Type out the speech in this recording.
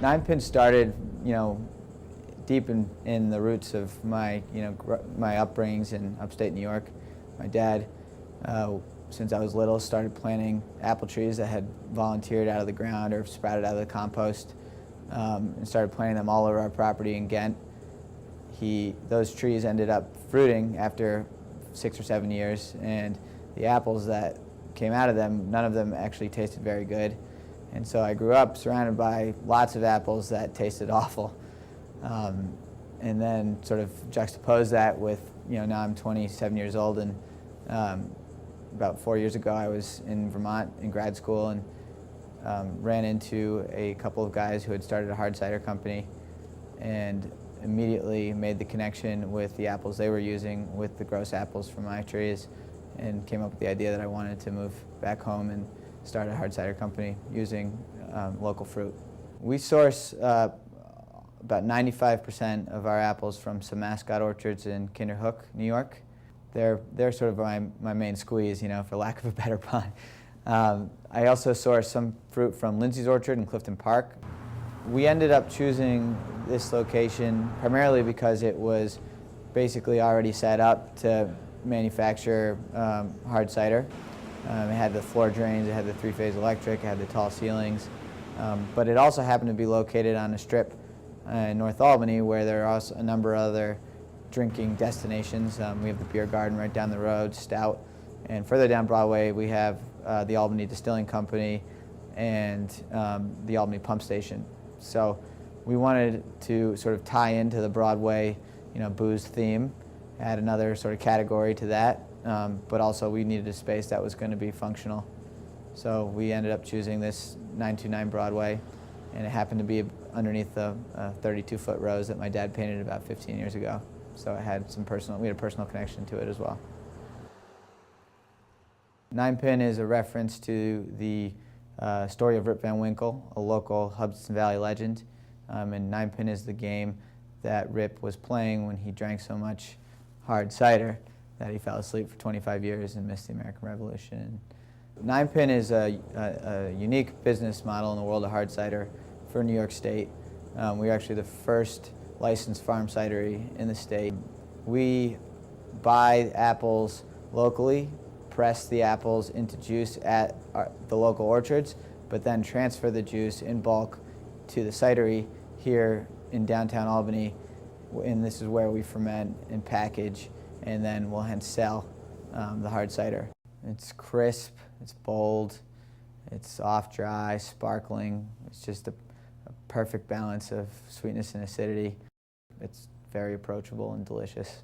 Ninepin started, deep in the roots of my, my upbringings in upstate New York. My dad, since I was little, started planting apple trees that had volunteered out of the ground or sprouted out of the compost, and started planting them all over our property in Ghent. Those trees ended up fruiting after 6 or 7 years, and the apples that came out of them, none of them actually tasted very good. And so I grew up surrounded by lots of apples that tasted awful. And then sort of juxtapose that with, now I'm 27 years old, and about 4 years ago I was in Vermont in grad school and ran into a couple of guys who had started a hard cider company, and immediately made the connection with the apples they were using with the gross apples from my trees, and came up with the idea that I wanted to move back home and start a hard cider company using local fruit. We source about 95% of our apples from some mascot orchards in Kinderhook, New York. They're sort of my main squeeze, for lack of a better pun. I also source some fruit from Lindsay's Orchard in Clifton Park. We ended up choosing this location primarily because it was basically already set up to manufacture hard cider. It had the floor drains, it had the three-phase electric, it had the tall ceilings, but it also happened to be located on a strip in North Albany where there are also a number of other drinking destinations. We have the beer garden right down the road, Stout, and further down Broadway we have the Albany Distilling Company and the Albany Pump Station. So we wanted to sort of tie into the Broadway, booze theme, add another sort of category to that, but also we needed a space that was going to be functional. So we ended up choosing this 929 Broadway, and it happened to be underneath the 32-foot rose that my dad painted about 15 years ago. So we had a personal connection to it as well. Ninepin is a reference to the story of Rip Van Winkle, a local Hudson Valley legend. And Ninepin is the game that Rip was playing when he drank so much hard cider that he fell asleep for 25 years and missed the American Revolution. Ninepin is a unique business model in the world of hard cider for New York State. We're actually the first licensed farm cidery in the state. We buy apples locally, press the apples into juice at the local orchards, but then transfer the juice in bulk to the cidery here in downtown Albany, and this is where we ferment and package, and then we'll hence sell the hard cider. It's crisp, it's bold, it's off-dry, sparkling. It's just a perfect balance of sweetness and acidity. It's very approachable and delicious.